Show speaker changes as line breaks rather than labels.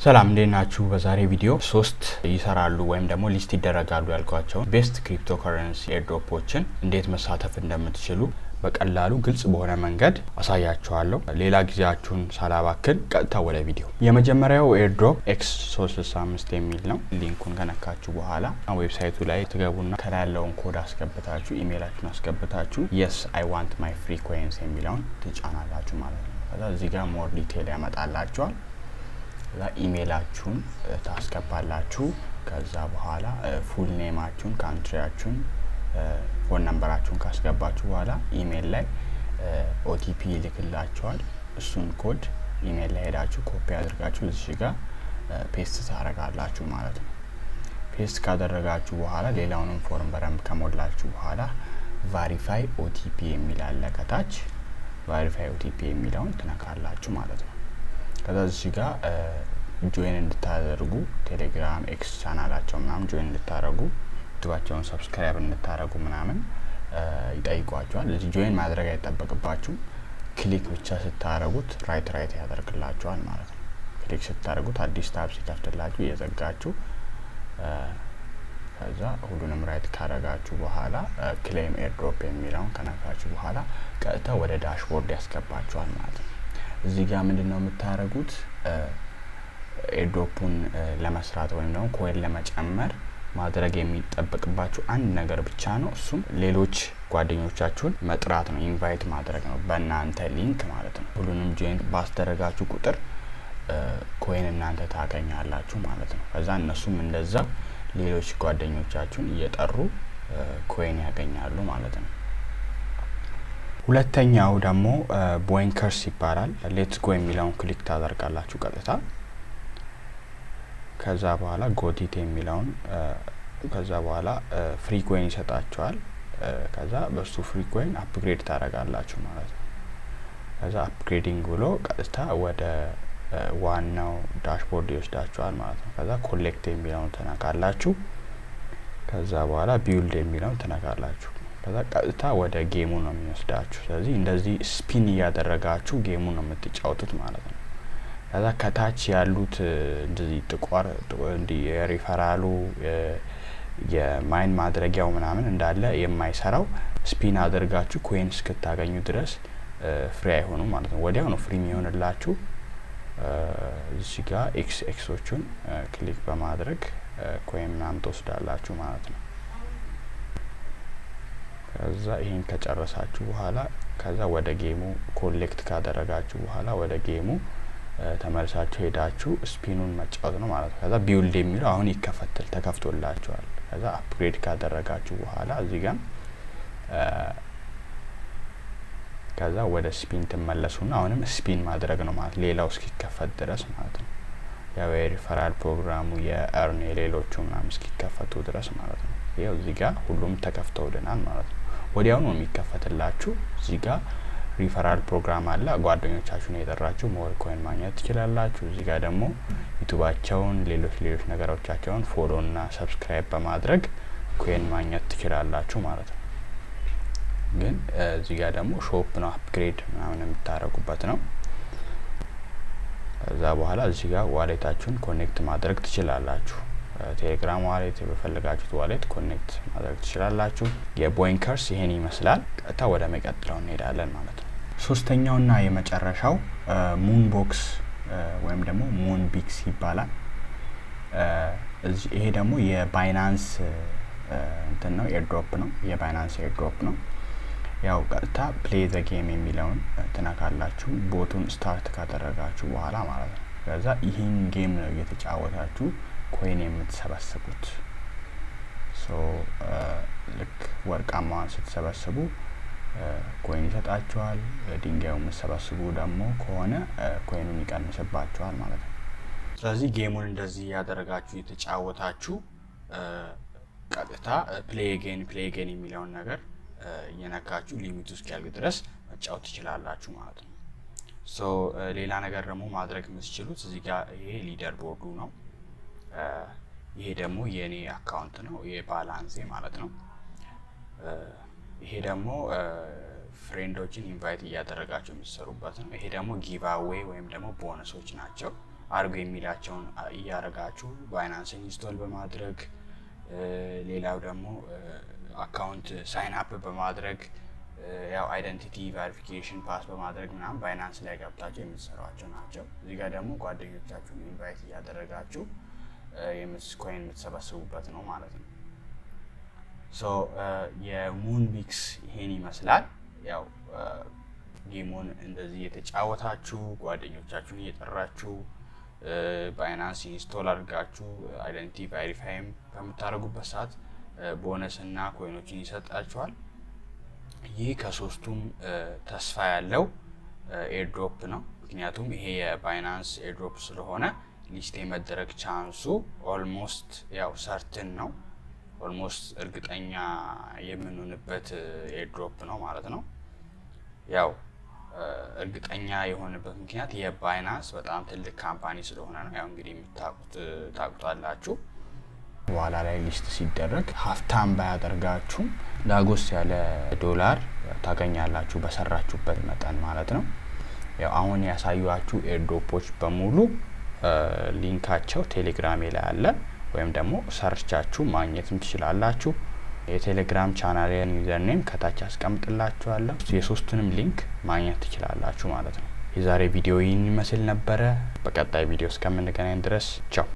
ሰላም እንዴት ናችሁ? በዛሬ ቪዲዮ 3 ይሰራሉ ወይም ደግሞ ሊስት ይደረጋሉ ያልኳቸው ቤስት ክሪፕቶከረንሲ ኤርድሮፖችን እንዴት መሳተፍ እንደምትችሉ በቀላሉ ግልጽ በሆነ መንገድ አሳያችኋለሁ። ሌላ ጊዜያችሁን ሳላባክን ቀጥታ ወደ ቪዲዮ። የመጀመሪያው ኤርድሮፕ X365 የሚል ነው። ሊንኩን ከነካችሁ በኋላ ዌብሳይቱ ላይ ትገቡና ከላይ ያለውን ኮድ አስገብታችሁ ኢሜይላችሁን አስገብታችሁ yes I want my free coins የሚለውን ትጫናላችሁ ማለት ነው። ከዛ እዚህ ጋር ሞር ዲቴል ያመጣላችኋል። ከዛ ኢሜይላችሁን ታስገባላችሁ። ከዛ በኋላ ፉል ኔማችሁን፣ ካንትሪያችሁን፣ ፎን ነምበራችሁን ካስገባችሁ በኋላ ኢሜይል ላይ ኦቲፒ ይልክላችኋል። እሱን ኮድ ኢሜይል ላይ ሄዳችሁ ኮፒ አድርጋችሁ እዚህ ጋር ፔስት ታደርጋላችሁ ማለት ነው። ፔስት ካደረጋችሁ በኋላ ሌላውንም ፎርም በደንብ ከሞላችሁ በኋላ ቫሪፋይ ኦቲፒ የሚል አለ ከታች። ቫሪፋይ ኦቲፒ የሚለውን ትነካላችሁ ማለት ነው። ከዛ እዚህ ጋር ጆይን እንድታደርጉ ቴሌግራም ኤክስ ቻናላቸው ምናምን ጆይን እንድታደርጉ ዩቲዩባቸውን ሰብስክራይብ እንድታደርጉ ምናምን ይጠይቋቸዋል። እዚህ ጆይን ማድረግ አይጠበቅባችሁም። ክሊክ ብቻ ስታደርጉት ራይት ያደርግላችኋል ማለት ነው። ክሊክ ስታደርጉት አዲስ ታብ ሲከፍትላችሁ እየዘጋችሁ ከዛ ሁሉንም ራይት ካደረጋችሁ በኋላ ክሌም ኤርድሮፕ የሚለውን ከነካችሁ በኋላ ቀጥታ ወደ ዳሽቦርድ ያስገባችኋል ማለት ነው። እዚህ ጋር ምንድነው የምታደርጉት? ኤርድሮፑን ለመስራት ወይም ደግሞ ኮይን ለመጨመር ማድረግ የሚጠበቅባችሁ አንድ ነገር ብቻ ነው። እሱም ሌሎች ጓደኞቻችሁን መጥራት ነው፣ ኢንቫይት ማድረግ ነው በእናንተ ሊንክ ማለት ነው። ሁሉንም ጆይን ባስደረጋችሁ ቁጥር ኮይን እናንተ ታገኛላችሁ ማለት ነው። ከዛ እነሱም እንደዛ ሌሎች ጓደኞቻችሁን እየጠሩ ኮይን ያገኛሉ ማለት ነው። ሁለተኛው ደግሞ ቦይንከርስ ይባላል። ሌትስ ጎ የሚለውን ክሊክ ታደርጋላችሁ ቀጥታ። ከዛ በኋላ ጎቲት የሚለውን ከዛ በኋላ ፍሪ ኮይን ይሰጣችኋል። ከዛ በሱ ፍሪ ኮይን አፕግሬድ ታደርጋላችሁ ማለት ነው። ከዛ አፕግሬዲንግ ብሎ ቀጥታ ወደ ዋናው ዳሽቦርድ ይወስዳችኋል ማለት ነው። ከዛ ኮሌክት የሚለውን ተነካላችሁ። ከዛ በኋላ ቢልድ የሚለውን ተነካላችሁ። ከዛ ቀጥታ ወደ ጌሙ ነው የሚወስዳችሁ። ስለዚህ እንደዚህ ስፒን እያደረጋችሁ ጌሙ ነው የምትጫወቱት ማለት ነው። ከዛ ከታች ያሉት እንደዚህ ጥቋር እንዲ ሪፈራሉ የማይን ማድረጊያው ምናምን እንዳለ የማይሰራው ስፒን አድርጋችሁ ኮይን እስክታገኙ ድረስ ፍሪ አይሆኑ ማለት ነው። ወዲያው ነው ፍሪ የሚሆንላችሁ። እዚህ ጋር ኤክሶቹን ክሊክ በማድረግ ኮይን ምናምን ትወስዳላችሁ ማለት ነው። ከዛ ይሄን ከጨረሳችሁ በኋላ ከዛ ወደ ጌሙ ኮሌክት ካደረጋችሁ በኋላ ወደ ጌሙ ተመልሳችሁ ሄዳችሁ ስፒኑን መጫወት ነው ማለት ነው። ከዛ ቢልድ የሚለው አሁን ተከፍቶላችኋል። ከዛ አፕግሬድ ካደረጋችሁ በኋላ እዚህ ጋር ከዛ ወደ ስፒን ትመለሱና አሁንም ስፒን ማድረግ ነው ማለት ሌላው እስኪከፈት ድረስ ማለት ነው። ያው የሪፈራል ፕሮግራሙ የአርን የሌሎቹ ምናምን እስኪከፈቱ ድረስ ማለት ነው። ይሄው እዚህ ጋር ሁሉም ተከፍተውልናል ማለት ነው። ወዲያው ነው የሚከፈትላችሁ። እዚህ ጋር ሪፈራል ፕሮግራም አለ። ጓደኞቻችሁን የጠራችሁ ሞር ኮይን ማግኘት ትችላላችሁ። እዚህ ጋር ደግሞ ዩቲዩባቸውን ሌሎች ነገሮቻቸውን ፎሎ እና ሰብስክራይብ በማድረግ ኮይን ማግኘት ትችላላችሁ ማለት ነው። ግን እዚህ ጋር ደግሞ ሾፕ ነው አፕግሬድ ምናምን የምታደርጉበት ነው። ከዛ በኋላ እዚህ ጋር ዋሌታችሁን ኮኔክት ማድረግ ትችላላችሁ። ቴሌግራም ዋሌት በፈለጋችሁት ዋሌት ኮኔክት ማድረግ ትችላላችሁ። የቦይንከርስ ይሄን ይመስላል። ቀጥታ ወደ መቀጠለው እንሄዳለን ማለት ነው። ሶስተኛውና የመጨረሻው ሙን ቦክስ ወይም ደግሞ ሙን ቢክስ ይባላል። ይሄ ደግሞ የባይናንስ እንትን ነው፣ ኤርድሮፕ ነው። የባይናንስ ኤርድሮፕ ነው። ያው ቀጥታ ፕሌይ ዘ ጌም የሚለውን ትነካላችሁ ቦቱን ስታርት ካደረጋችሁ በኋላ ማለት ነው። ከዛ ይሄን ጌም ነው እየተጫወታችሁ ኮይን የምትሰበስቡት። ልክ ወርቃማዋን ስትሰበስቡ ኮይን ይሰጣችኋል። ድንጋዩ የምትሰበስቡ ደግሞ ከሆነ ኮይኑን ይቀንስባችኋል ማለት ነው። ስለዚህ ጌሙን እንደዚህ ያደረጋችሁ የተጫወታችሁ ቀጥታ ፕሌይ ጌን የሚለውን ነገር እየነካችሁ ሊሚቱ እስኪያልቅ ድረስ መጫወት ትችላላችሁ ማለት ነው። ሌላ ነገር ደግሞ ማድረግ የምትችሉት እዚህ ጋር ይሄ ሊደር ቦርዱ ነው። ይሄ ደግሞ የኔ አካውንት ነው፣ የባላንሴ ማለት ነው። ይሄ ደግሞ ፍሬንዶችን ኢንቫይት እያደረጋችሁ የምትሰሩበት ነው። ይሄ ደግሞ ጊቭ አዌይ ወይም ደግሞ ቦነሶች ናቸው። አርጉ የሚላቸውን እያረጋችሁ ባይናንስን ኢንስቶል በማድረግ ሌላው ደግሞ አካውንት ሳይን አፕ በማድረግ ያው አይደንቲቲ ቬሪፊኬሽን ፓስ በማድረግ ምናምን ባይናንስ ላይ ገብታችሁ የምትሰሯቸው ናቸው። እዚህ ጋር ደግሞ ጓደኞቻችሁን ኢንቫይት እያደረጋችሁ ኮይን የምትሰበስቡበት ነው ማለት ነው። ሶ የሙን ሚክስ ይሄን ይመስላል። ያው ጌሙን እንደዚህ የተጫወታችሁ ጓደኞቻችሁን እየጠራችሁ ባይናንስ ኢንስቶል አድርጋችሁ አይደንቲቲ ቬሪፋይም በምታደርጉበት ሰዓት ቦነስ እና ኮይኖችን ይሰጣችኋል። ይህ ከሶስቱም ተስፋ ያለው ኤርድሮፕ ነው። ምክንያቱም ይሄ የባይናንስ ኤርድሮፕ ስለሆነ ሊስት የመደረግ ቻንሱ ኦልሞስት ያው ሰርትን ነው። ኦልሞስት እርግጠኛ የምንሆንበት ኤርድሮፕ ነው ማለት ነው። ያው እርግጠኛ የሆነበት ምክንያት የባይናንስ በጣም ትልቅ ካምፓኒ ስለሆነ ነው። ያው እንግዲህ ታውቁታላችሁ። በኋላ ላይ ሊስት ሲደረግ ሀፍታም ባያደርጋችሁም ዳጎስ ያለ ዶላር ታገኛላችሁ በሰራችሁበት መጠን ማለት ነው። ያው አሁን ያሳዩአችሁ ኤርድሮፖች በሙሉ ሊንካቸው ቴሌግራም ላይ አለ፣ ወይም ደግሞ ሰርቻችሁ ማግኘትም ትችላላችሁ። የቴሌግራም ቻናሌን ዩዘርኔም ከታች አስቀምጥላችኋለሁ። የሶስቱንም ሊንክ ማግኘት ትችላላችሁ ማለት ነው። የዛሬ ቪዲዮ ይህን ይመስል ነበረ። በቀጣይ ቪዲዮ እስከምንገናኝ ድረስ ቻው።